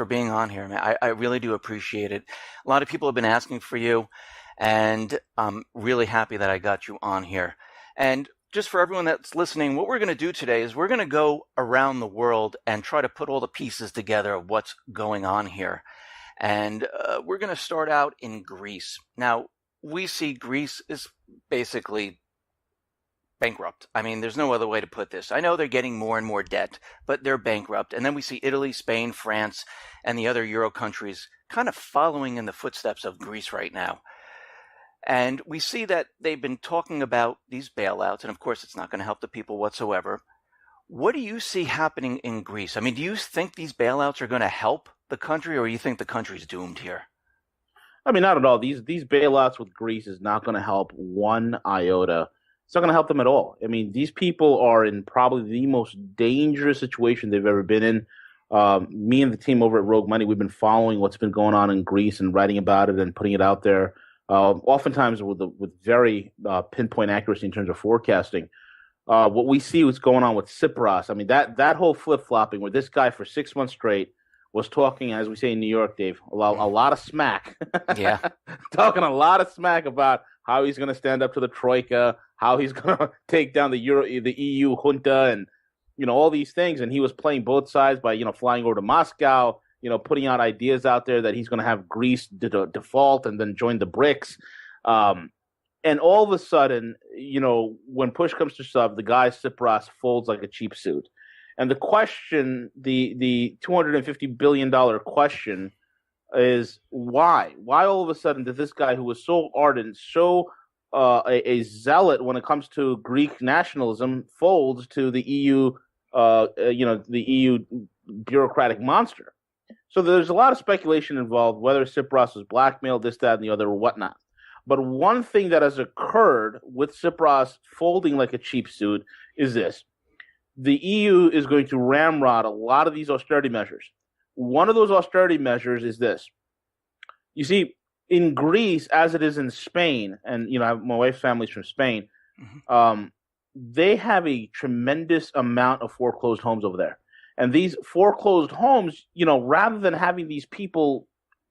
for being on here, man. I really do appreciate it. A lot of people have been asking for you, and I'm really happy that I got you on here. And just for everyone that's listening, what we're going to do today is we're going to go around the world and try to put all the pieces together of what's going on here. And we're going to start out in Greece. Now, we see Greece is basically bankrupt. I mean, there's no other way to put this. I know they're getting more and more debt, but they're bankrupt. And then we see Italy, Spain, France, and the other Euro countries kind of following in the footsteps of Greece right now. And we see that they've been talking about these bailouts, and of course it's not going to help the people whatsoever. What do you see happening in Greece? I mean, do you think these bailouts are going to help the country, or do you think the country's doomed here? I mean, not at all. These bailouts with Greece is not going to help one iota. It's not going to help them at all. I mean, these people are in probably the most dangerous situation they've ever been in. Me and the team over at Rogue Money, we've been following what's been going on in Greece and writing about it and putting it out there. Oftentimes with very pinpoint accuracy in terms of forecasting. What we see what's going on with Tsipras. I mean, that whole flip-flopping where this guy for 6 months straight was talking, as we say in New York, Dave, a lot of smack. Yeah. Talking a lot of smack about how he's going to stand up to the Troika, how he's going to take down the EU junta and, all these things. And he was playing both sides by, flying over to Moscow, putting out ideas out there that he's going to have Greece default and then join the BRICS. And all of a sudden, when push comes to shove, the guy Tsipras folds like a cheap suit. And the question, the $250 billion question is why? Why all of a sudden did this guy who was so ardent, so a zealot when it comes to Greek nationalism fold to the EU, the EU bureaucratic monster? So there's a lot of speculation involved, whether Tsipras was blackmailed, this, that, and the other, or whatnot. But one thing that has occurred with Tsipras folding like a cheap suit is this. The EU is going to ramrod a lot of these austerity measures. One of those austerity measures is this. You see, in Greece, as it is in Spain, and my wife's family's from Spain, they have a tremendous amount of foreclosed homes over there. And these foreclosed homes, rather than having these people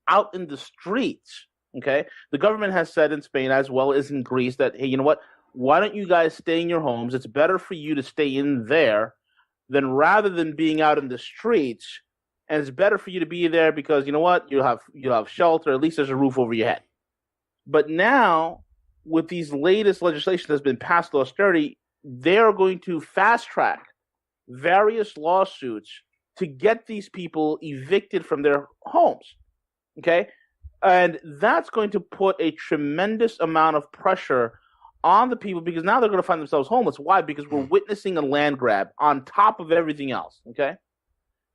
out in the streets, okay, the government has said in Spain as well as in Greece that, hey, you know what? Why don't you guys stay in your homes? It's better for you to stay in there than rather than being out in the streets. And it's better for you to be there because you know what? You'll have shelter. At least there's a roof over your head. But now, with these latest legislation that's been passed to austerity, they are going to fast track various lawsuits to get these people evicted from their homes. Okay? And that's going to put a tremendous amount of pressure on the people because now they're going to find themselves homeless. Why? Because we're witnessing a land grab on top of everything else. Okay?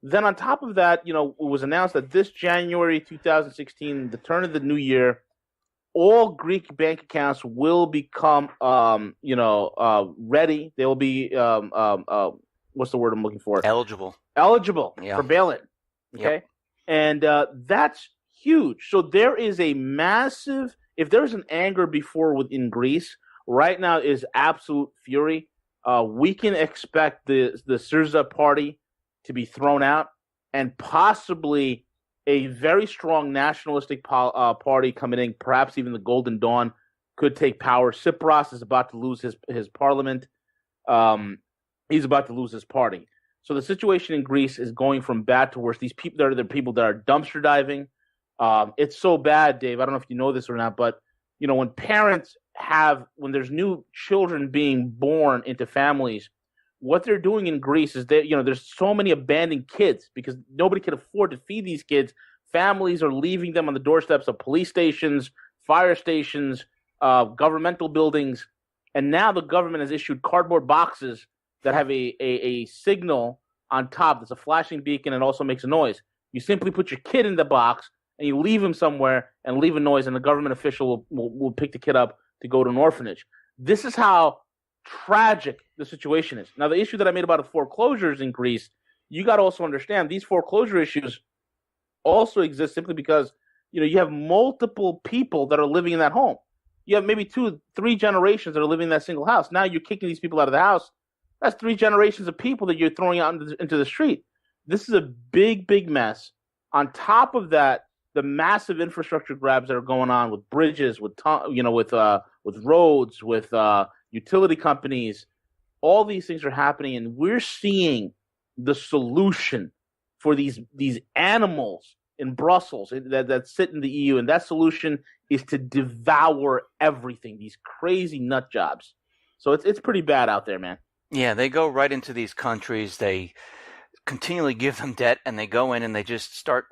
Then on top of that, it was announced that this January 2016, the turn of the new year, all Greek bank accounts will become, ready. They will be, what's the word I'm looking for? Eligible for bail-in. Okay? Yep. And that's huge. So there is a massive, if there's an anger before within Greece, right now is absolute fury. We can expect the Syriza party to be thrown out and possibly a very strong nationalistic party coming in, perhaps even the Golden Dawn could take power. Tsipras is about to lose his parliament. He's about to lose his party. So the situation in Greece is going from bad to worse. These people are the people that are dumpster diving. It's so bad, Dave. I don't know if you know this or not, but when parents when there's new children being born into families, what they're doing in Greece is that there's so many abandoned kids because nobody can afford to feed these kids. Families are leaving them on the doorsteps of police stations, fire stations, governmental buildings, and now the government has issued cardboard boxes that have a signal on top that's a flashing beacon and also makes a noise. You simply put your kid in the box and you leave him somewhere and leave a noise, and the government official will pick the kid up to go to an orphanage. This is how tragic the situation is. Now, the issue that I made about the foreclosures in Greece, you got to also understand these foreclosure issues also exist simply because you have multiple people that are living in that home. You have maybe 2-3 generations that are living in that single house. Now you're kicking these people out of the house. That's 3 generations of people that you're throwing out into the street. This is a big, big mess On top of that, the massive infrastructure grabs that are going on with bridges, with roads, with utility companies, all these things are happening, and we're seeing the solution for these animals in Brussels that sit in the EU, and that solution is to devour everything. These crazy nut jobs. So it's pretty bad out there, man. Yeah, they go right into these countries. They continually give them debt, and they go in and they just start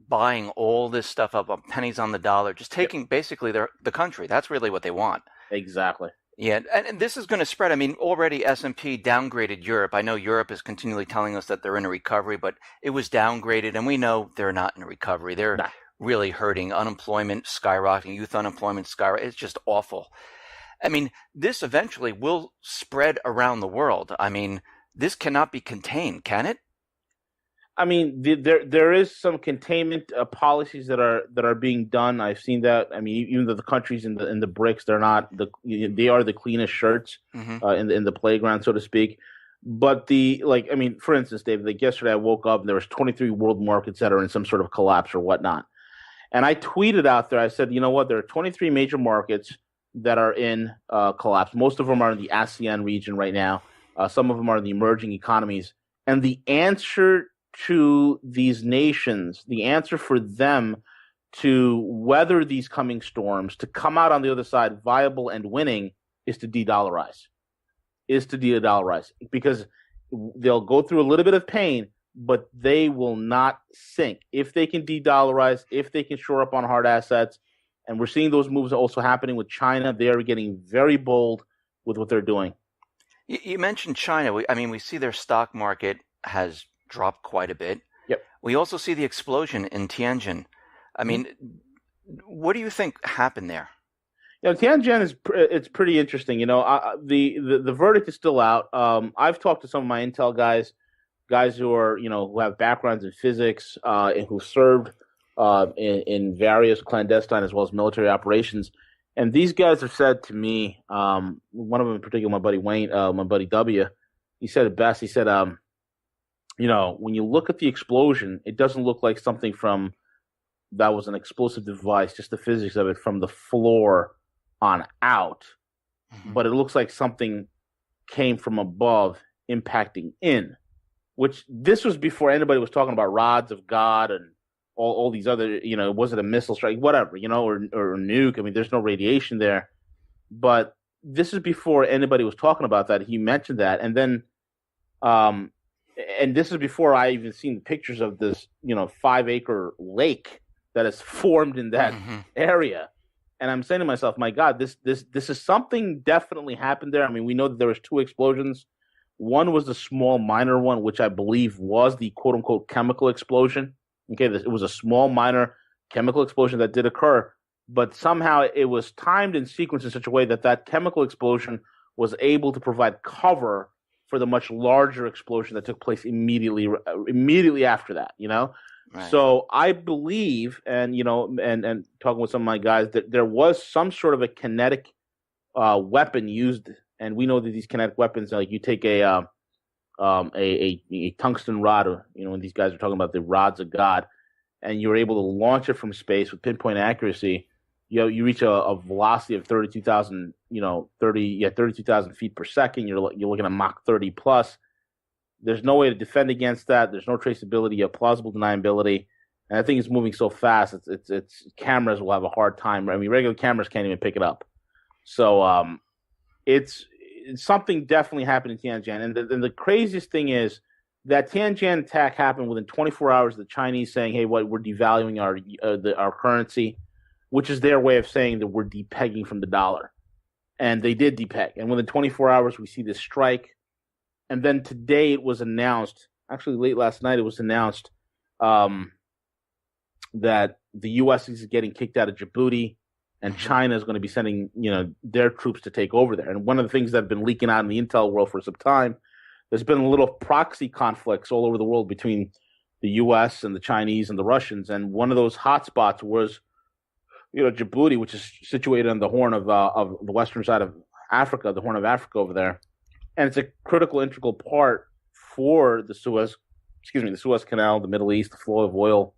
buying all this stuff up on pennies on the dollar, just taking basically the country. That's really what they want. Exactly. Yeah, and this is going to spread. I mean, already S&P downgraded Europe. I know Europe is continually telling us that they're in a recovery, but it was downgraded, and we know they're not in a recovery. They're really hurting. Unemployment skyrocketing, youth unemployment skyrocketing. It's just awful. I mean, this eventually will spread around the world. I mean, this cannot be contained, can it? I mean, there is some containment policies that are being done. I've seen that. I mean, even though the countries in the BRICS, they are the cleanest shirts in the playground, so to speak. But for instance, David, like yesterday I woke up and there was 23 world markets that are in some sort of collapse or whatnot. And I tweeted out there, I said, you know what? There are 23 major markets that are in collapse. Most of them are in the ASEAN region right now. Some of them are in the emerging economies. And the answer to these nations, the answer for them to weather these coming storms, to come out on the other side viable and winning, is to de-dollarize. Because they'll go through a little bit of pain, but they will not sink. If they can de-dollarize, if they can shore up on hard assets, and we're seeing those moves also happening with China. They are getting very bold with what they're doing. You mentioned China. We see their stock market has dropped quite a bit. Yep. We also see the explosion in Tianjin. I mean, what do you think happened there? Tianjin it's pretty interesting. The verdict is still out. I've talked to some of my intel guys who are who have backgrounds in physics and who served in various clandestine as well as military operations. And these guys have said to me, one of them in particular, my buddy Wayne, my buddy W, he said it best. He said, when you look at the explosion, it doesn't look like something that was an explosive device, just the physics of it from the floor on out. But it looks like something came from above impacting in, which this was before anybody was talking about rods of God and all these other, was it a missile strike, whatever, or nuke. I mean, there's no radiation there. But this is before anybody was talking about that. He mentioned that. And then, and this is before I even seen the pictures of this, 5-acre lake that is formed in that area. And I'm saying to myself, my God, this is something definitely happened there. I mean, we know that there was 2 explosions. One was the small minor one, which I believe was the quote unquote chemical explosion. Okay, it was a small minor chemical explosion that did occur, but somehow it was timed and sequenced in such a way that chemical explosion was able to provide cover for the much larger explosion that took place immediately after that. Right. So I believe, and and talking with some of my guys, that there was some sort of a kinetic weapon used, and we know that these kinetic weapons, like you take a tungsten rod, when these guys are talking about the rods of God, and you're able to launch it from space with pinpoint accuracy, you reach a velocity of 32,000 feet per second. You're looking at Mach 30 plus. There's no way to defend against that. There's no traceability. You have plausible deniability, and I think it's moving so fast. It's cameras will have a hard time. I mean, regular cameras can't even pick it up. So it's something definitely happened in Tianjin. And the craziest thing is that Tianjin attack happened within 24 hours of the Chinese saying, hey, we're devaluing our currency, which is their way of saying that we're depegging from the dollar. And they did depeg. And within 24 hours, we see this strike. And then today it was announced, actually late last night, it was announced that the U.S. is getting kicked out of Djibouti, and China is going to be sending, their troops to take over there. And one of the things that have been leaking out in the intel world for some time, there's been a little proxy conflicts all over the world between the U.S. and the Chinese and the Russians. And one of those hotspots was, Djibouti, which is situated on the horn of the western side of Africa, the Horn of Africa over there. And it's a critical, integral part for the Suez Canal, the Middle East, the flow of oil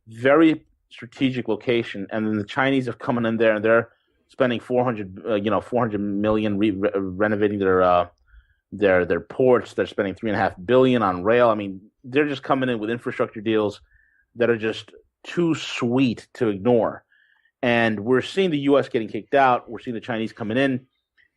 very strategic location, and then the Chinese have come in there and they're spending 400 million renovating their ports. They're spending 3.5 billion on rail. I mean, they're just coming in with infrastructure deals that are just too sweet to ignore. And we're seeing the U.S. getting kicked out. We're seeing the Chinese coming in.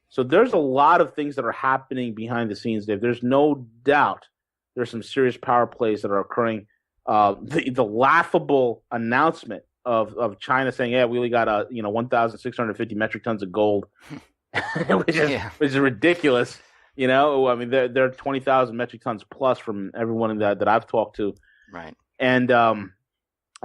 So there's a lot of things that are happening behind the scenes, Dave. There's no doubt there's some serious power plays that are occurring. The laughable announcement of China saying, "Yeah, we only got 1,650 metric tons of gold," which is ridiculous. You know, I mean, they're 20,000 metric tons plus from everyone that I've talked to. Right. And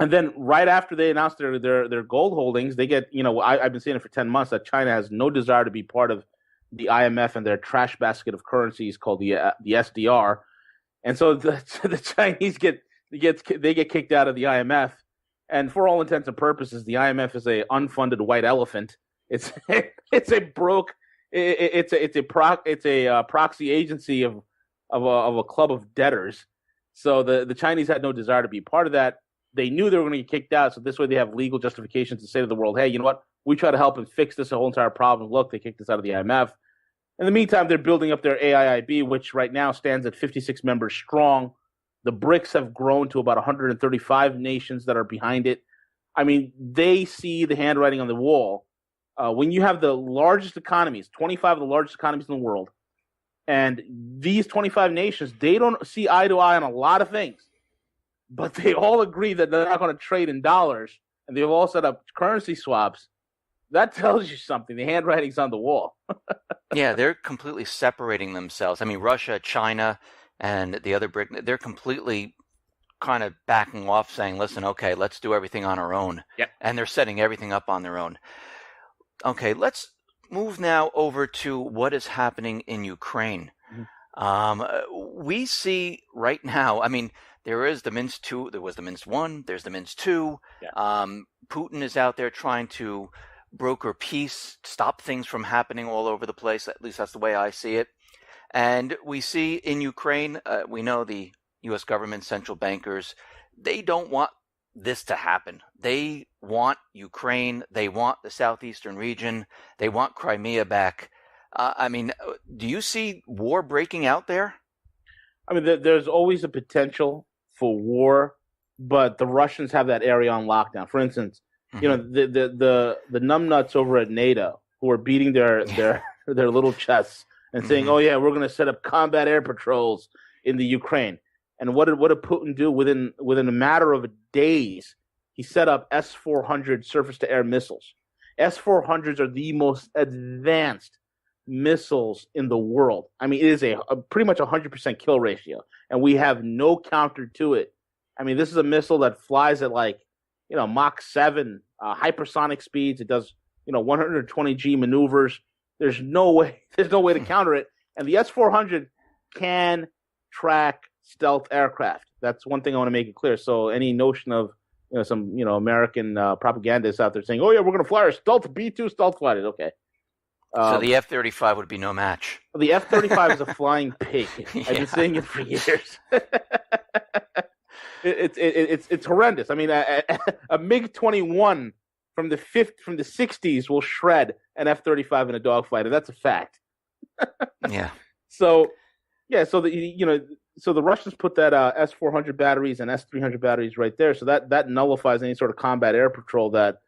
then right after they announced their gold holdings, they get, I've been saying it for 10 months that China has no desire to be part of the IMF and their trash basket of currencies called the SDR. And so the Chinese get kicked out of the IMF. And for all intents and purposes, the IMF is a unfunded white elephant. It's a proxy agency of a club of debtors. So the Chinese had no desire to be part of that. They knew they were going to get kicked out, so this way they have legal justifications to say to the world, hey, you know what? We try to help and fix this whole entire problem. Look, they kicked us out of the IMF. In the meantime, they're building up their AIIB, which right now stands at 56 members strong. The BRICS have grown to about 135 nations that are behind it. I mean, they see the handwriting on the wall. When you have the largest economies, 25 of the largest economies in the world, and these 25 nations, they don't see eye to eye on a lot of things. But they all agree that they're not going to trade in dollars, and they've all set up currency swaps. That tells you something. The handwriting's on the wall. Yeah, they're completely separating themselves. I mean, Russia, China, and the other BRIC, they're completely kind of backing off, saying, listen, okay, let's do everything on our own. Yep. And they're setting everything up on their own. Okay, let's move now over to what is happening in Ukraine. Mm-hmm. We see right now, I mean, there is the Minsk 2, there was the Minsk 1, there's the Minsk 2. Yeah. Putin is out there trying to broker peace, stop things from happening all over the place. At least that's the way I see it. And we see in Ukraine, we know the U.S. government, central bankers, they don't want this to happen. They want Ukraine. They want the southeastern region. They want Crimea back. I mean, do you see war breaking out there? I mean, there's always a potential for war, but the Russians have that area on lockdown. For instance, mm-hmm. the numbnuts over at NATO who are beating their little chests and saying, mm-hmm. "Oh yeah, we're going to set up combat air patrols in the Ukraine." And what did Putin do within a matter of days? He set up S-400 surface-to-air missiles. S-400s are the most advanced missiles in the world. I mean, it is a pretty much 100% kill ratio, and we have no counter to it. I mean, this is a missile that flies at Mach 7 hypersonic speeds. It does 120 G maneuvers. There's no way to counter it. And the S-400 can track stealth aircraft. That's one thing I want to make it clear. So any notion of some American propagandists out there saying, "Oh yeah, we're going to fly our stealth B-2 stealth fighters," okay. So the F-35 would be no match. The F-35 is a flying pig. Yeah. I've been saying it for years. It's horrendous. I mean, a MiG-21 from the 60s will shred an F-35 in a dogfight, and that's a fact. Yeah. So the Russians put that S-400 batteries and S-300 batteries right there, so that nullifies any sort of combat air patrol that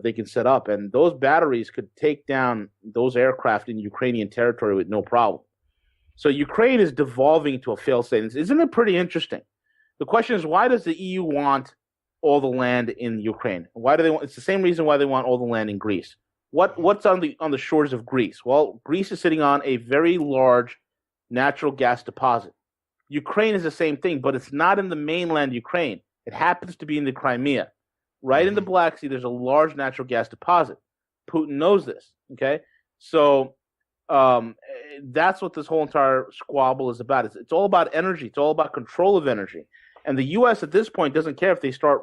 they can set up, and those batteries could take down those aircraft in Ukrainian territory with no problem. So Ukraine is devolving into a failed state. Isn't it pretty interesting? The question is, why does the EU want all the land in Ukraine? Why do they want? It's the same reason why they want all the land in Greece. What's on the shores of Greece? Well, Greece is sitting on a very large natural gas deposit. Ukraine is the same thing, but it's not in the mainland Ukraine. It happens to be in the Crimea. Right in the Black Sea, there's a large natural gas deposit. Putin knows this, okay? So that's what this whole entire squabble is about. It's all about energy. It's all about control of energy. And the U.S. at this point doesn't care if they start,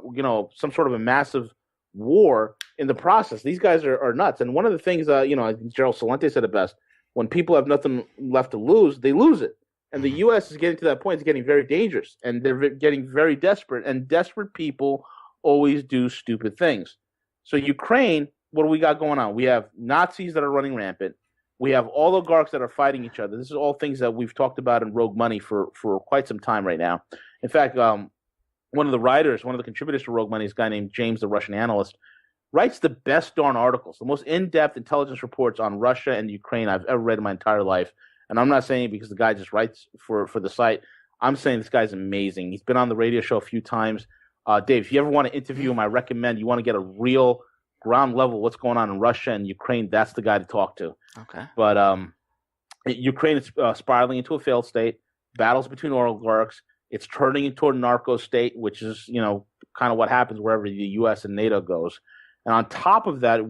some sort of a massive war in the process. These guys are nuts. And one of the things, I think Gerald Celente said it best, when people have nothing left to lose, they lose it. And the U.S. is getting to that point. It's getting very dangerous, and they're getting very desperate. And desperate people always do stupid things. So Ukraine, what do we got going on? We have Nazis that are running rampant. We have oligarchs that are fighting each other. This is all things that we've talked about in Rogue Money for quite some time right now. In fact, one of the contributors to Rogue Money is a guy named James, the Russian analyst, writes the best darn articles, the most in-depth intelligence reports on Russia and Ukraine I've ever read in my entire life. And I'm not saying it because the guy just writes for the site. I'm saying this guy's amazing. He's been on the radio show a few times. Dave, if you ever want to interview him, I recommend you want to get a real ground level what's going on in Russia and Ukraine. That's the guy to talk to. Okay. But Ukraine is spiraling into a failed state. Battles between oligarchs. It's turning into a narco state, which is kind of what happens wherever the U.S. and NATO goes. And on top of that,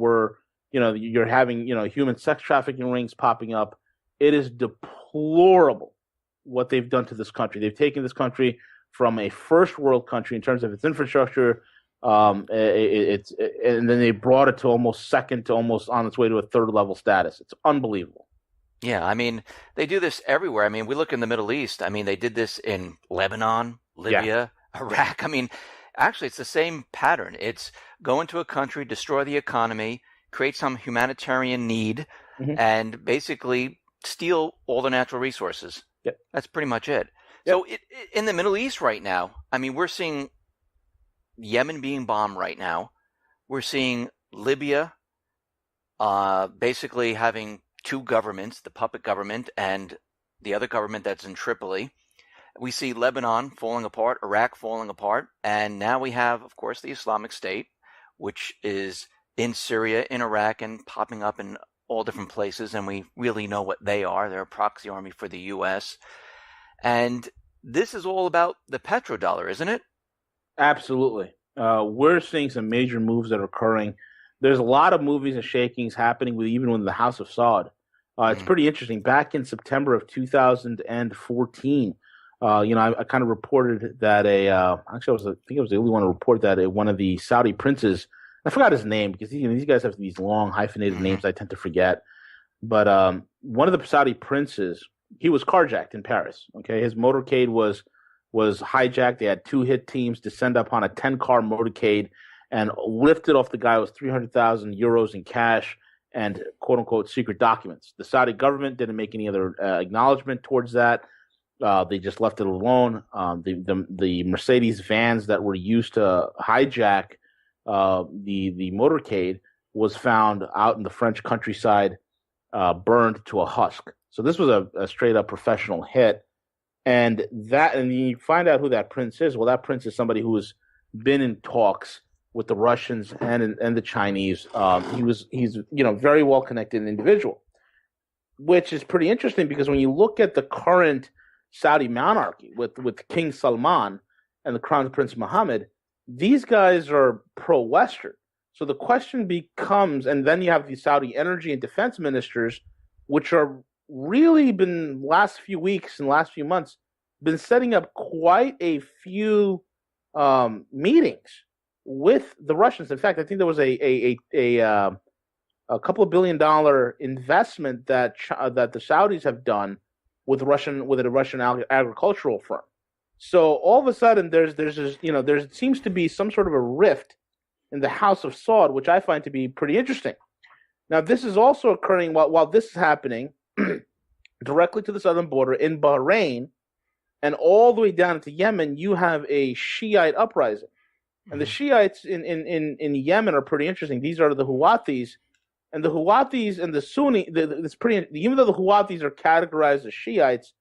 you're having human sex trafficking rings popping up. It is deplorable what they've done to this country. They've taken this country from a first world country in terms of its infrastructure, and then they brought it to almost second, to almost on its way to a third level status. It's unbelievable. Yeah, I mean, they do this everywhere. I mean, we look in the Middle East. I mean, they did this in Lebanon, Libya, Iraq. I mean, actually, it's the same pattern. It's go into a country, destroy the economy, create some humanitarian need, and basically steal all the natural resources. Yep. That's pretty much it. Yep. So in the Middle East right now, I mean, we're seeing Yemen being bombed right now. We're seeing Libya basically having two governments, the puppet government and the other government that's in Tripoli. We see Lebanon falling apart, Iraq falling apart, and now we have, of course, the Islamic State, which is in Syria, in Iraq, and popping up in all different places, and we really know what they are. They're a proxy army for the U.S. And this is all about the petrodollar, isn't it? Absolutely. We're seeing some major moves that are occurring. There's a lot of movies and shakings happening even within the House of Saud. It's pretty interesting. Back in September of 2014, I kind of reported that I think I was the only one to report that one of the Saudi princes, I forgot his name because these guys have these long hyphenated names I tend to forget. But one of the Saudi princes, he was carjacked in Paris. Okay, his motorcade was hijacked. They had two hit teams descend upon a 10-car motorcade and lifted off the guy with 300,000 euros in cash and quote unquote secret documents. The Saudi government didn't make any other acknowledgement towards that. They just left it alone. The Mercedes vans that were used to hijack the motorcade was found out in the French countryside, burned to a husk. So this was a straight up professional hit. And you find out who that prince is. Well, that prince is somebody who has been in talks with the Russians and the Chinese. He's very well connected individual, which is pretty interesting because when you look at the current Saudi monarchy with King Salman and the Crown Prince Mohammed, these guys are pro-Western. So the question becomes, and then you have the Saudi energy and defense ministers, which are really been last few weeks and last few months been setting up quite a few meetings with the Russians. In fact, I think there was a couple of $1 billion investment that the Saudis have done with a Russian agricultural firm. So all of a sudden, there seems to be some sort of a rift in the House of Saud, which I find to be pretty interesting. Now, this is also occurring while this is happening directly to the southern border in Bahrain, and all the way down into Yemen. You have a Shiite uprising, and the Shiites in Yemen are pretty interesting. These are the Houthis, and the Houthis and the Sunni. It's pretty. Even though the Houthis are categorized as Shiites,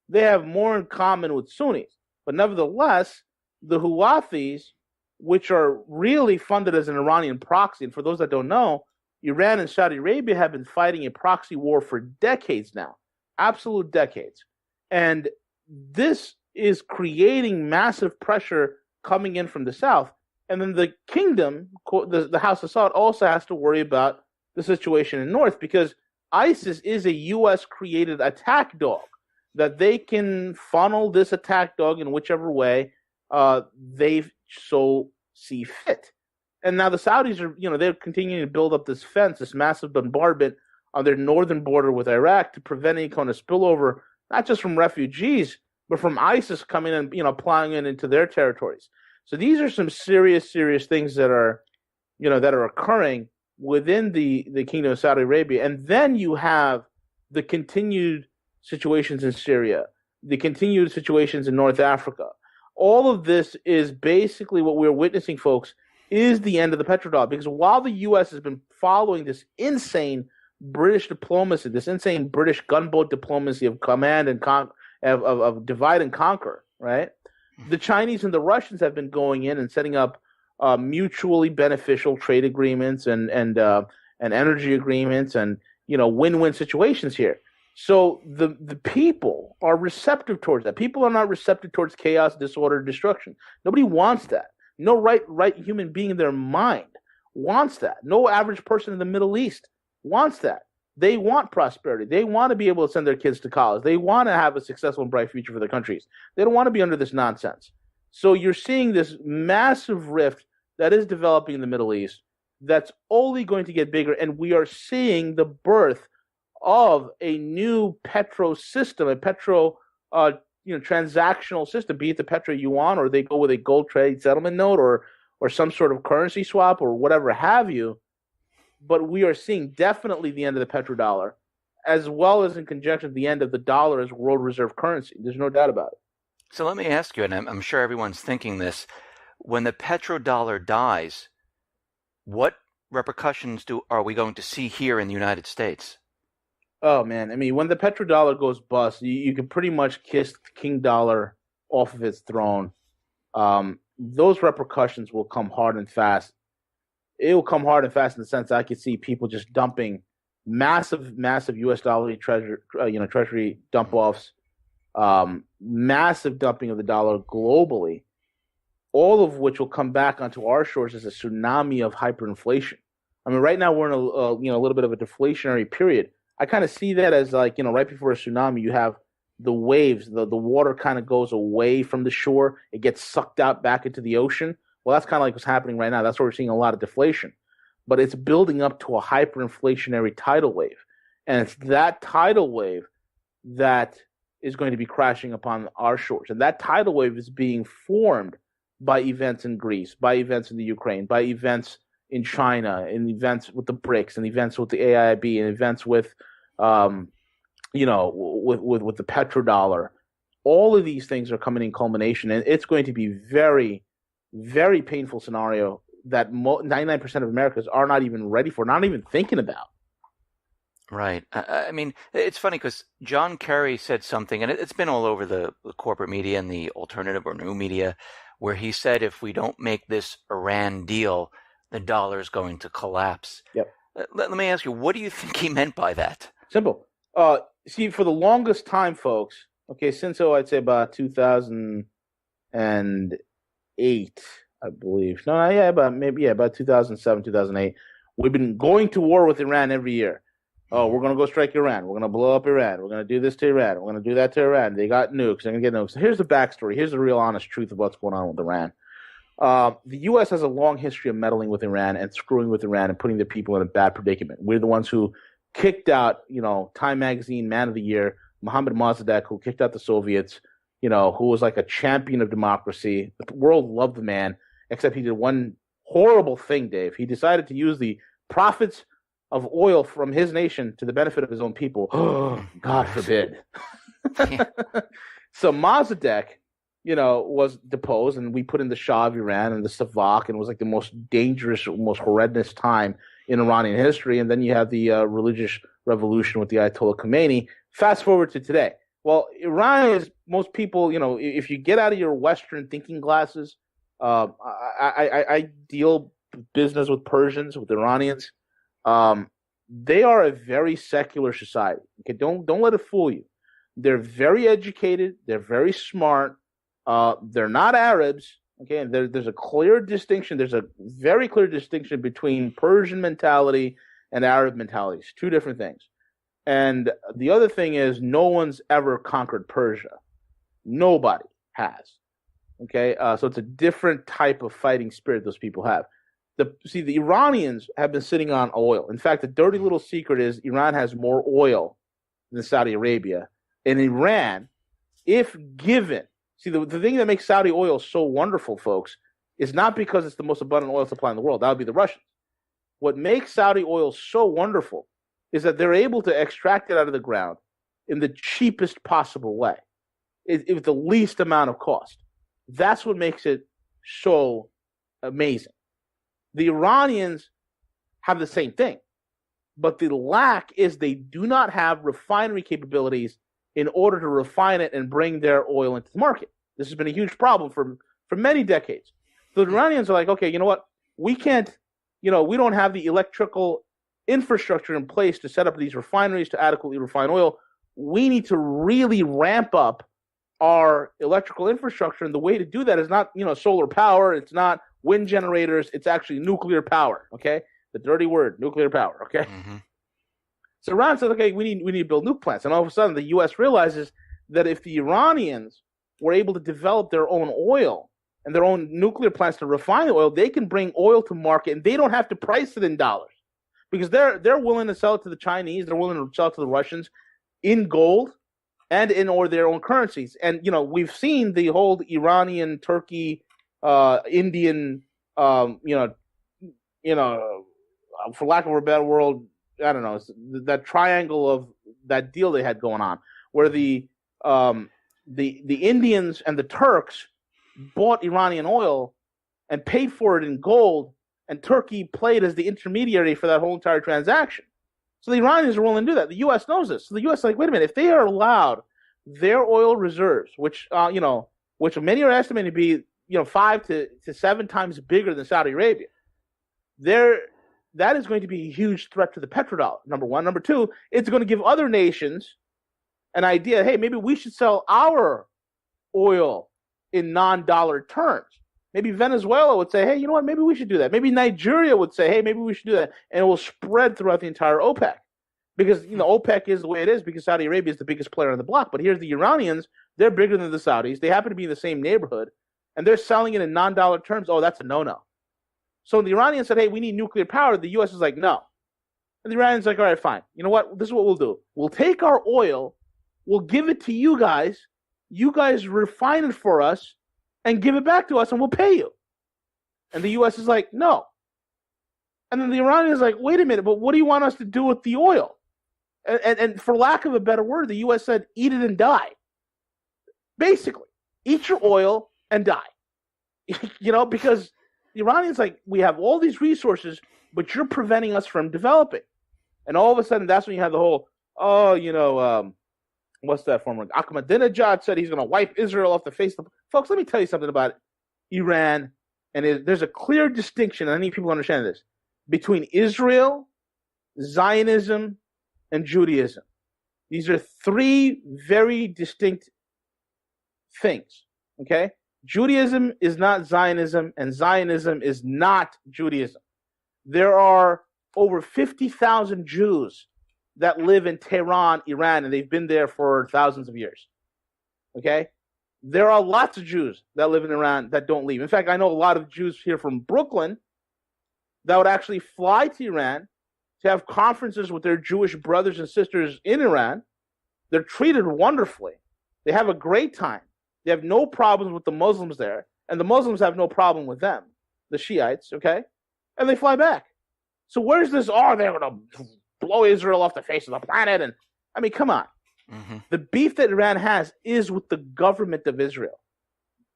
they have more in common with Sunnis. But nevertheless, the Houthis, which are really funded as an Iranian proxy, and for those that don't know, Iran and Saudi Arabia have been fighting a proxy war for decades now, absolute decades. And this is creating massive pressure coming in from the south. And then the kingdom, the House of Saud, also has to worry about the situation in the north because ISIS is a U.S.-created attack dog that they can funnel this attack dog in whichever way they so see fit. And now the Saudis are, they're continuing to build up this fence, this massive bombardment on their northern border with Iraq to prevent any kind of spillover not just from refugees, but from ISIS coming and plowing into their territories. So these are some serious things that are occurring within the Kingdom of Saudi Arabia. And then you have the continued situations in Syria, the continued situations in North Africa. All of this is basically what we're witnessing, folks, is the end of the petrodollar. Because while the U.S. has been following this insane British diplomacy, this insane British gunboat diplomacy of command and of divide and conquer, right? The Chinese and the Russians have been going in and setting up mutually beneficial trade agreements and energy agreements and win-win situations here. So the people are receptive towards that. People are not receptive towards chaos, disorder, destruction. Nobody wants that. No right human being in their mind wants that. No average person in the Middle East wants that. They want prosperity. They want to be able to send their kids to college. They want to have a successful and bright future for their countries. They don't want to be under this nonsense. So you're seeing this massive rift that is developing in the Middle East that's only going to get bigger, and we are seeing the birth of a new petro system, a petro transactional system, be it the petro yuan or they go with a gold trade settlement note or some sort of currency swap or whatever have you. But we are seeing definitely the end of the petrodollar, as well as in conjunction the end of the dollar as world reserve currency. There's no doubt about it. So let me ask you, and I'm sure everyone's thinking this, when the petrodollar dies, what repercussions are we going to see here in the United States? Oh, man. I mean, when the petrodollar goes bust, you can pretty much kiss King Dollar off of its throne. Those repercussions will come hard and fast. It will come hard and fast in the sense that I could see people just dumping massive U.S. dollar treasury dump-offs, massive dumping of the dollar globally, all of which will come back onto our shores as a tsunami of hyperinflation. I mean, right now we're in a little bit of a deflationary period. I kind of see that as right before a tsunami, you have the waves, the water kind of goes away from the shore. It gets sucked out back into the ocean. Well, that's kind of like what's happening right now. That's where we're seeing a lot of deflation. But it's building up to a hyperinflationary tidal wave. And it's that tidal wave that is going to be crashing upon our shores. And that tidal wave is being formed by events in Greece, by events in the Ukraine, by events in China, in events with the BRICS, and events with the AIIB, and events with with the petrodollar. All of these things are coming in culmination, and it's going to be very, very painful scenario that 99% of Americans are not even ready for, not even thinking about. Right. I mean, it's funny because John Kerry said something, and it's been all over the corporate media and the alternative or new media, where he said if we don't make this Iran deal, the dollar is going to collapse. Yep. Let me ask you, what do you think he meant by that? Simple. See, for the longest time, folks, okay, since I'd say about 2008, I believe. About 2007, 2008, we've been going to war with Iran every year. Oh, we're going to go strike Iran. We're going to blow up Iran. We're going to do this to Iran. We're going to do that to Iran. They got nukes. They're going to get nukes. So here's the backstory. Here's the real honest truth of what's going on with Iran. The U.S. has a long history of meddling with Iran and screwing with Iran and putting the people in a bad predicament. We're the ones who kicked out, Time Magazine Man of the Year, Mohammad Mossadegh, who kicked out the Soviets, who was like a champion of democracy. The world loved the man, except he did one horrible thing, Dave. He decided to use the profits of oil from his nation to the benefit of his own people. God forbid. So Mossadegh, was deposed, and we put in the Shah of Iran and the Savak, and it was like the most dangerous, most horrendous time in Iranian history. And then you have the religious revolution with the Ayatollah Khomeini. Fast forward to today. Well, Iran is, most people, if you get out of your Western thinking glasses, I deal business with Persians, with Iranians. They are a very secular society. Okay, don't let it fool you. They're very educated. They're very smart. They're not Arabs. Okay, and there's a clear distinction. There's a very clear distinction between Persian mentality and Arab mentality. It's two different things. And the other thing is, no one's ever conquered Persia. Nobody has. Okay, so it's a different type of fighting spirit those people have. The Iranians have been sitting on oil. In fact, the dirty little secret is Iran has more oil than Saudi Arabia. and Iran, if given, see, the thing that makes Saudi oil so wonderful, folks, is not because it's the most abundant oil supply in the world. That would be the Russians. What makes Saudi oil so wonderful is that they're able to extract it out of the ground in the cheapest possible way, with the least amount of cost. That's what makes it so amazing. The Iranians have the same thing, but the lack is they do not have refinery capabilities in order to refine it and bring their oil into the market. This has been a huge problem for many decades. So the Iranians are like, okay, you know what? We can't, we don't have the electrical infrastructure in place to set up these refineries to adequately refine oil. We need to really ramp up our electrical infrastructure, and the way to do that is not, solar power. It's not wind generators. It's actually nuclear power. Okay, the dirty word, nuclear power. Okay. Mm-hmm. So Iran says, okay, we need to build nuke plants, and all of a sudden the U.S. realizes that if the Iranians were able to develop their own oil and their own nuclear plants to refine the oil, they can bring oil to market, and they don't have to price it in dollars, because they're willing to sell it to the Chinese, they're willing to sell it to the Russians in gold and in or their own currencies. And we've seen the whole Iranian, Turkey, Indian, for lack of a better word, I don't know, that triangle of that deal they had going on, where the Indians and the Turks bought Iranian oil and paid for it in gold, and Turkey played as the intermediary for that whole entire transaction. So the Iranians are willing to do that. The U.S. knows this. So the U.S. is like, wait a minute, if they are allowed their oil reserves, which many are estimating to be 5 to 7 times bigger than Saudi Arabia, that is going to be a huge threat to the petrodollar, number one. Number two, it's going to give other nations an idea, hey, maybe we should sell our oil in non-dollar terms. Maybe Venezuela would say, hey, you know what, maybe we should do that. Maybe Nigeria would say, hey, maybe we should do that. And it will spread throughout the entire OPEC. Because, OPEC is the way it is because Saudi Arabia is the biggest player on the block. But here's the Iranians, they're bigger than the Saudis. They happen to be in the same neighborhood. And they're selling it in non-dollar terms. Oh, that's a no-no. So the Iranians said, hey, we need nuclear power. The U.S. is like, no. And the Iranians are like, all right, fine. You know what? This is what we'll do. We'll take our oil. We'll give it to you guys. You guys refine it for us and give it back to us, and we'll pay you. And the U.S. is like, no. And then the Iranians is like, wait a minute, but what do you want us to do with the oil? And for lack of a better word, the U.S. said, eat it and die. Basically, eat your oil and die. Because the Iranians like, we have all these resources, but you're preventing us from developing. And all of a sudden, that's when you have the whole, what's that former? Ahmadinejad said he's going to wipe Israel off the face of the... Folks, let me tell you something about Iran. And there's a clear distinction, and I need people to understand this, between Israel, Zionism, and Judaism. These are 3 very distinct things, okay? Judaism is not Zionism, and Zionism is not Judaism. There are over 50,000 Jews that live in Tehran, Iran, and they've been there for thousands of years, okay? There are lots of Jews that live in Iran that don't leave. In fact, I know a lot of Jews here from Brooklyn that would actually fly to Iran to have conferences with their Jewish brothers and sisters in Iran. They're treated wonderfully. They have a great time. They have no problems with the Muslims there, and the Muslims have no problem with them, the Shiites, okay? And they fly back. So where's this, they're going to blow Israel off the face of the planet? And I mean, come on. Mm-hmm. The beef that Iran has is with the government of Israel,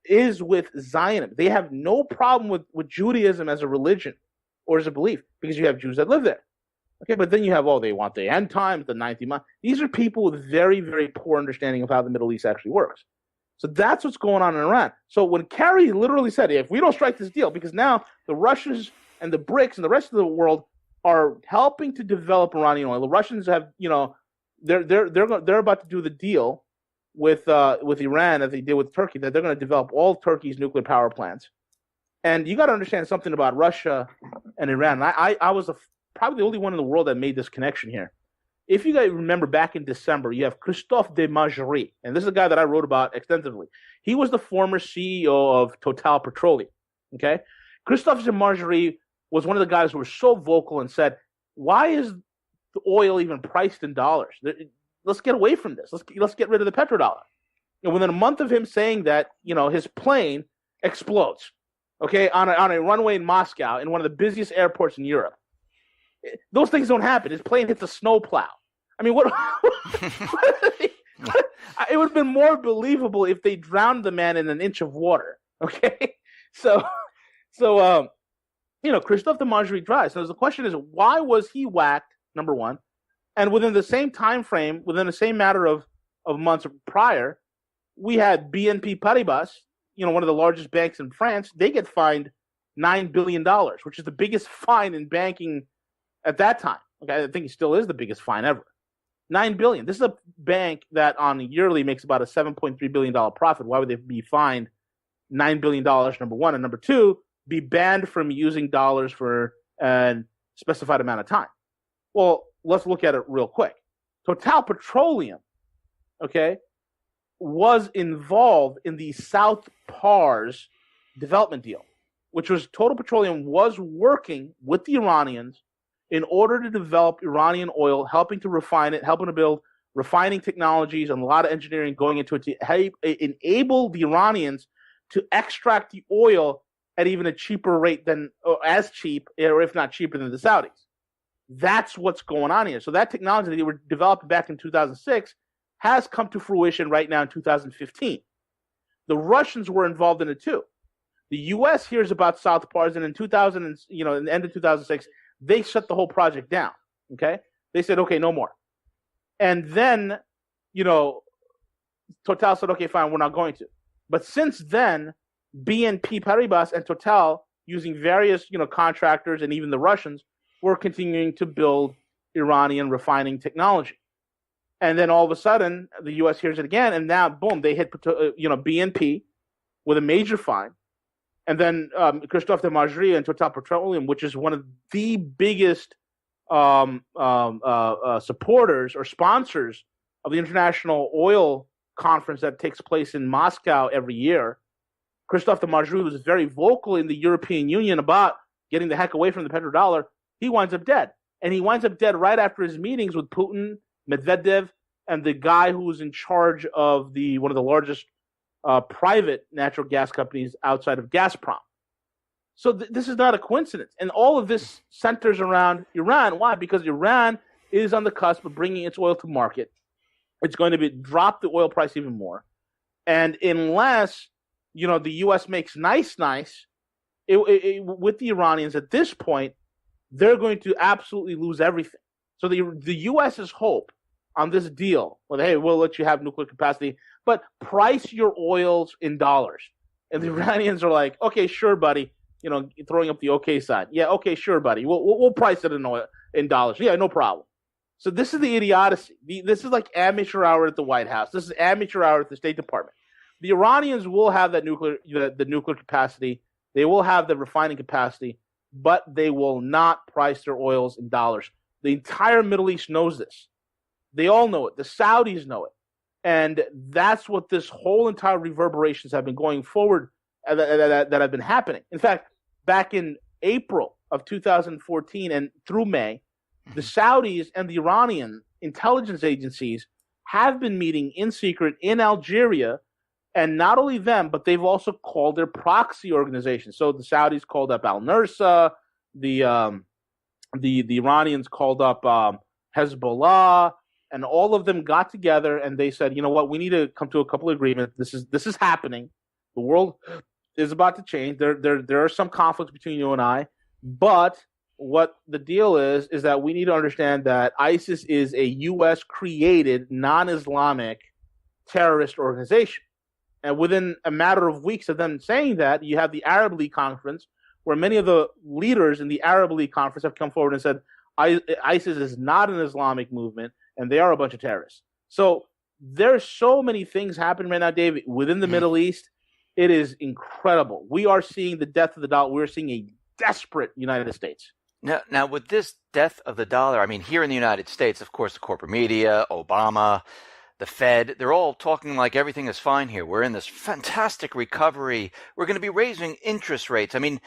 is with Zionism. They have no problem with Judaism as a religion or as a belief because you have Jews that live there. Okay, but then you have, they want the end times, the 90 months. These are people with very, very poor understanding of how the Middle East actually works. So that's what's going on in Iran. So when Kerry literally said, if we don't strike this deal, because now the Russians and the BRICS and the rest of the world are helping to develop Iranian oil. The Russians have, they're about to do the deal with Iran that they did with Turkey, that they're going to develop all Turkey's nuclear power plants. And you got to understand something about Russia and Iran. I was probably the only one in the world that made this connection here. If you guys remember back in December, you have Christophe de Margerie, and this is a guy that I wrote about extensively. He was the former CEO of Total Petroleum. Okay, Christophe de Margerie was one of the guys who were so vocal and said, "Why is the oil even priced in dollars? let's get away from this. Let's get rid of the petrodollar. And within a month of him saying that, his plane explodes, okay, on a runway in Moscow, in one of the busiest airports in Europe. Those things don't happen. His plane hits a snowplow. I mean, it would have been more believable if they drowned the man in an inch of water. Okay, so Christophe de Margerie dies. So the question is, why was he whacked? Number one, and within the same time frame, within the same matter of months prior, we had BNP Paribas, one of the largest banks in France. They get fined $9 billion, which is the biggest fine in banking at that time. Okay, I think it still is the biggest fine ever. $9 billion. This is a bank that on a yearly makes about a $7.3 billion profit. Why would they be fined $9 billion, number one? And number two, be banned from using dollars for a specified amount of time? Well, let's look at it real quick. Total Petroleum, okay, was involved in the South Pars development deal, which was Total Petroleum was working with the Iranians in order to develop Iranian oil, helping to refine it, helping to build refining technologies and a lot of engineering going into it to enable the Iranians to extract the oil at even a cheaper rate than, or as cheap, or if not cheaper than the Saudis. That's what's going on here. So that technology that they were developed back in 2006 has come to fruition right now in 2015. The Russians were involved in it too. The U.S. hears about South Pars, and in 2000, in the end of 2006, they shut the whole project down. Okay, they said, okay, no more. And then, Total said, okay, fine, we're not going to. But since then, BNP Paribas and Total, using various contractors and even the Russians, were continuing to build Iranian refining technology. And then all of a sudden, the U.S. hears it again, and now, boom, they hit BNP with a major fine. And then Christophe de Margerie and Total Petroleum, which is one of the biggest supporters or sponsors of the International Oil Conference that takes place in Moscow every year. Christophe de Margerie was very vocal in the European Union about getting the heck away from the petrodollar. He winds up dead. And he winds up dead right after his meetings with Putin, Medvedev, and the guy who was in charge of one of the largest private natural gas companies outside of Gazprom. So this is not a coincidence. And all of this centers around Iran. Why? Because Iran is on the cusp of bringing its oil to market. It's going to drop the oil price even more. And unless, the U.S. makes nice with the Iranians at this point, they're going to absolutely lose everything. So the U.S.'s hope on this deal, well, hey, we'll let you have nuclear capacity, but price your oils in dollars. And the Iranians are like, okay, sure, buddy. Throwing up the okay sign. Yeah, okay, sure, buddy. We'll price it in dollars. Yeah, no problem. So this is the idiocy. This is like amateur hour at the White House. This is amateur hour at the State Department. The Iranians will have that the nuclear capacity. They will have the refining capacity, but they will not price their oils in dollars. The entire Middle East knows this. They all know it. The Saudis know it. And that's what this whole entire reverberations have been going forward that have been happening. In fact, back in April of 2014 and through May, the Saudis and the Iranian intelligence agencies have been meeting in secret in Algeria. And not only them, but they've also called their proxy organizations. So the Saudis called up Al-Nursa, the Iranians called up Hezbollah, and all of them got together and they said, you know what, we need to come to a couple of agreements. This is happening. The world is about to change. There are some conflicts between you and I, but what the deal is that we need to understand that ISIS is a U.S. created non-Islamic terrorist organization. And within a matter of weeks of them saying that, you have the Arab League conference, where many of the leaders in the Arab League conference have come forward and said ISIS is not an Islamic movement, and they are a bunch of terrorists. So there's so many things happening right now, David, within the Middle East. It is incredible. We are seeing the death of the dollar. We're seeing a desperate United States. Now, with this death of the dollar, I mean, here in the United States, of course, the corporate media, Obama, the Fed, they're all talking like everything is fine here. We're in this fantastic recovery. We're going to be raising interest rates. I mean,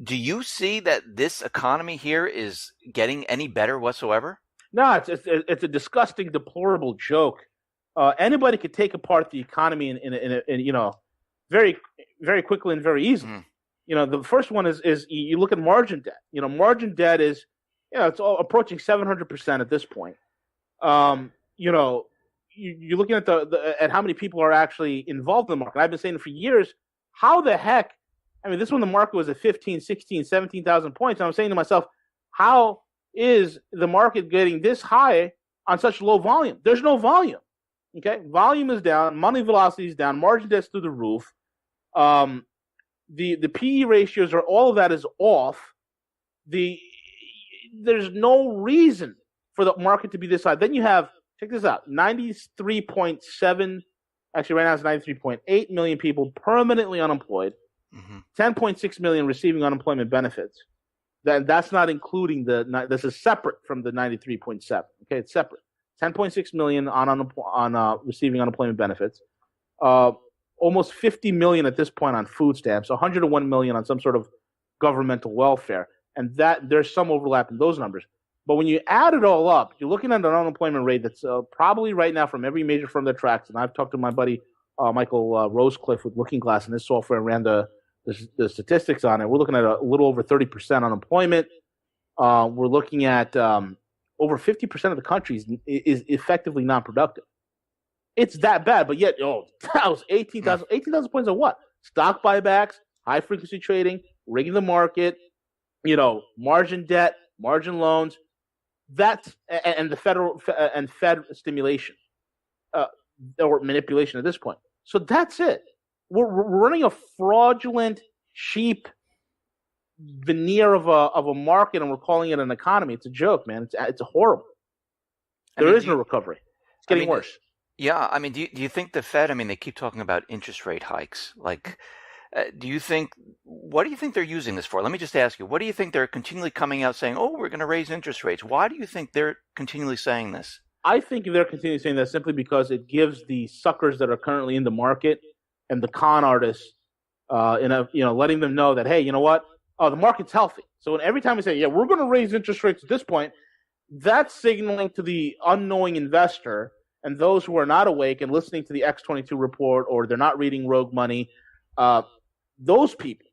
do you see that this economy here is getting any better whatsoever? No, it's a disgusting, deplorable joke. Anybody could take apart the economy in very very quickly and very easily. Mm. The first one is you look at margin debt. Margin debt is it's all approaching 700% at this point. You're looking at at how many people are actually involved in the market. I've been saying for years, how the heck? I mean, this when the market was at 15, 16, 17,000 points. And I'm saying to myself, how is the market getting this high on such low volume? There's no volume. Okay, volume is down, money velocity is down, margin debt's through the roof. The PE ratios all of that is off. There's no reason for the market to be this high. Then you have, check this out, 93.7, actually right now it's 93.8 million people permanently unemployed, 10.6 million receiving unemployment benefits. That's not including this is separate from the 93.7. Okay, it's separate. 10.6 million on receiving unemployment benefits. Almost 50 million at this point on food stamps, 101 million on some sort of governmental welfare, and that there's some overlap in those numbers. But when you add it all up, you're looking at an unemployment rate that's probably right now from every major firm that tracks. And I've talked to my buddy Michael Rosecliffe with Looking Glass and his software and ran the statistics on it. We're looking at a little over 30% unemployment. We're looking at over 50% of the country is effectively non-productive. It's that bad, but yet, that was 18,000 points of what? Stock buybacks, high-frequency trading, rigging the market, margin debt, margin loans. That's and the Fed stimulation or manipulation at this point. So that's it. We're running a fraudulent, cheap veneer of a market, and we're calling it an economy. It's a joke, man. It's horrible. There is no recovery. It's getting worse. Yeah, I mean, do you think the Fed? I mean, they keep talking about interest rate hikes. Like, what do you think they're using this for? Let me just ask you, what do you think they're continually coming out saying, oh, we're going to raise interest rates? Why do you think they're continually saying this? I think they're continually saying that simply because it gives the suckers that are currently in the market and the con artists, letting them know that, hey, you know what? Oh, the market's healthy. So every time we say, yeah, we're going to raise interest rates at this point, that's signaling to the unknowing investor and those who are not awake and listening to the X22 report, or they're not reading Rogue Money, those people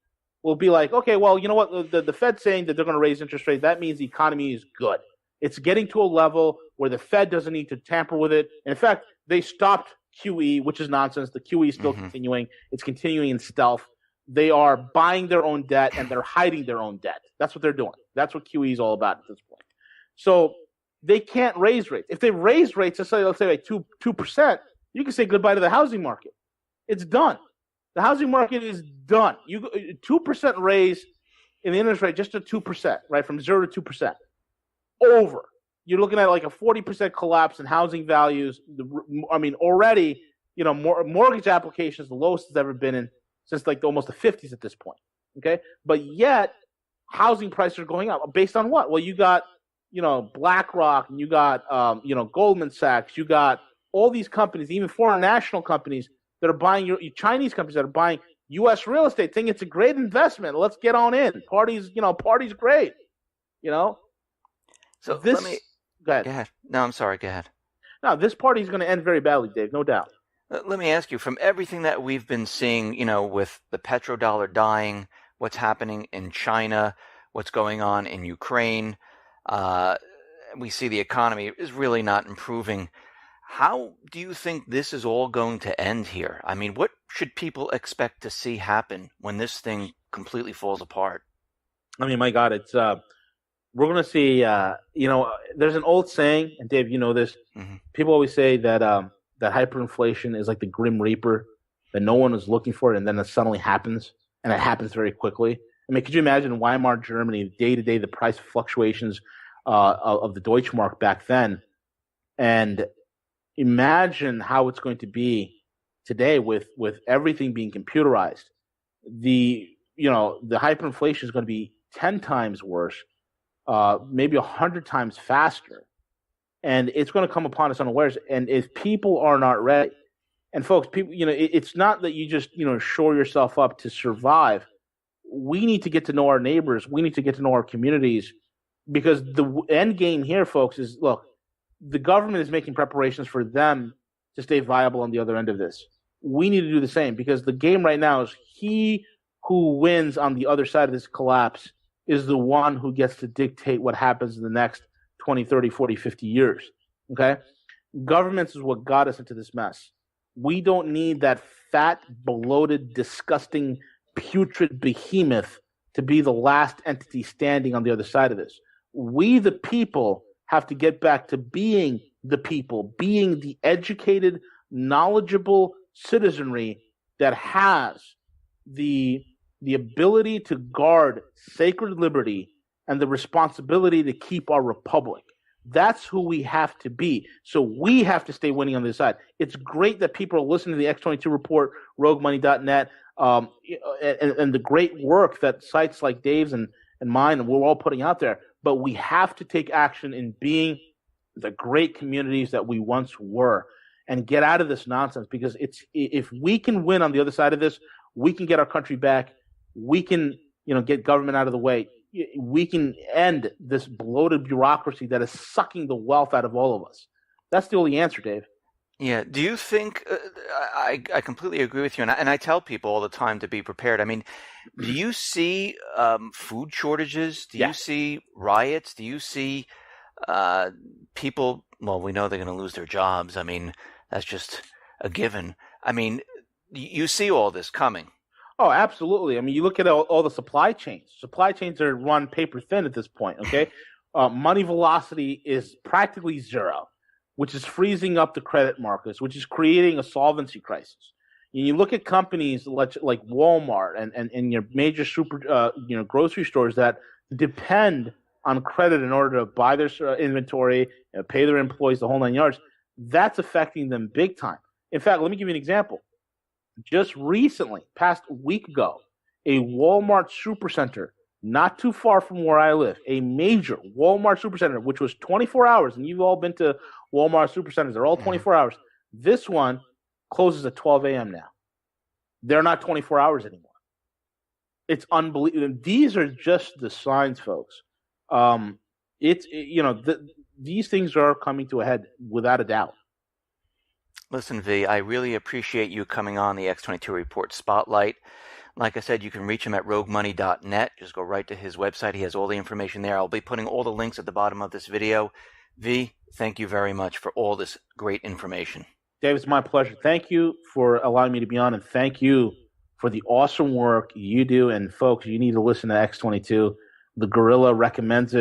will be like, okay, well, you know what? The Fed's saying that they're going to raise interest rates. That means the economy is good. It's getting to a level where the Fed doesn't need to tamper with it. And in fact, they stopped QE, which is nonsense. The QE is still continuing. It's continuing in stealth. They are buying their own debt and they're hiding their own debt. That's what they're doing. That's what QE is all about at this point. So they can't raise rates. If they raise rates, let's say like 2%, you can say goodbye to the housing market. It's done. The housing market is done. 2% raise in the interest rate, just to 2%, right, from 0 to 2%. Over. You're looking at like a 40% collapse in housing values. I mean, already, mortgage applications, the lowest it's ever been in since like almost the 50s at this point. Okay, but yet housing prices are going up based on what? Well, you got BlackRock, and you got Goldman Sachs, you got all these companies, even foreign national companies that are buying Chinese companies that are buying U.S. real estate, think it's a great investment. Let's get on in. Party's great. So this. Go ahead. No, I'm sorry. Go ahead. No, this party is going to end very badly, Dave. No doubt. Let me ask you, from everything that we've been seeing, with the petrodollar dying, what's happening in China, what's going on in Ukraine, we see the economy is really not improving. How do you think this is all going to end here? I mean, what should people expect to see happen when this thing completely falls apart? I mean, my God, it's we're going to see. There's an old saying, and Dave, you know this. Mm-hmm. People always say that that hyperinflation is like the Grim Reaper, that no one is looking for it, and then it suddenly happens, and it happens very quickly. I mean, could you imagine in Weimar Germany, day to day, the price fluctuations of the Deutschmark back then, and imagine how it's going to be today with everything being computerized. The hyperinflation is going to be 10 times worse, maybe 100 times faster, and it's going to come upon us unawares. And if people are not ready, and folks, people, it's not that you just shore yourself up to survive. We need to get to know our neighbors. We need to get to know our communities, because the end game here, folks, is look. the government is making preparations for them to stay viable on the other end of this. We need to do the same, because the game right now is he who wins on the other side of this collapse is the one who gets to dictate what happens in the next 20, 30, 40, 50 years. Okay? Governments is what got us into this mess. We don't need that fat, bloated, disgusting, putrid behemoth to be the last entity standing on the other side of this. We, the people, have to get back to being the people, being the educated, knowledgeable citizenry that has the ability to guard sacred liberty and the responsibility to keep our republic. That's who we have to be. So we have to stay winning on this side. It's great that people are listening to the X22 report, roguemoney.net, and the great work that sites like Dave's and mine, and we're all putting out there. But we have to take action in being the great communities that we once were and get out of this nonsense, because if we can win on the other side of this, we can get our country back. We can, get government out of the way. We can end this bloated bureaucracy that is sucking the wealth out of all of us. That's the only answer, Dave. Yeah. Do you think, I completely agree with you, and I tell people all the time to be prepared. I mean, do you see food shortages? Do you see riots? Do you see people, well, we know they're going to lose their jobs. I mean, that's just a given. I mean, you see all this coming. Oh, absolutely. I mean, you look at all the supply chains. Supply chains are run paper thin at this point, okay? Money velocity is practically zero, which is freezing up the credit markets, which is creating a solvency crisis. And you look at companies like Walmart and your major grocery stores that depend on credit in order to buy their inventory, pay their employees, the whole 9 yards. That's affecting them big time. In fact, let me give you an example. Just recently, past week ago, a Walmart supercenter not too far from where I live, a major Walmart supercenter, which was 24 hours, and you've all been to Walmart supercenters, they're all 24 hours. This one closes at 12 a.m. now. They're not 24 hours anymore. It's unbelievable. These are just the signs, folks. These things are coming to a head without a doubt. Listen, V, I really appreciate you coming on the X22 Report Spotlight. Like I said, you can reach him at roguemoney.net. Just go right to his website. He has all the information there. I'll be putting all the links at the bottom of this video. V, thank you very much for all this great information. Dave, it's my pleasure. Thank you for allowing me to be on, and thank you for the awesome work you do. And folks, you need to listen to X22. The Guerrilla recommends it.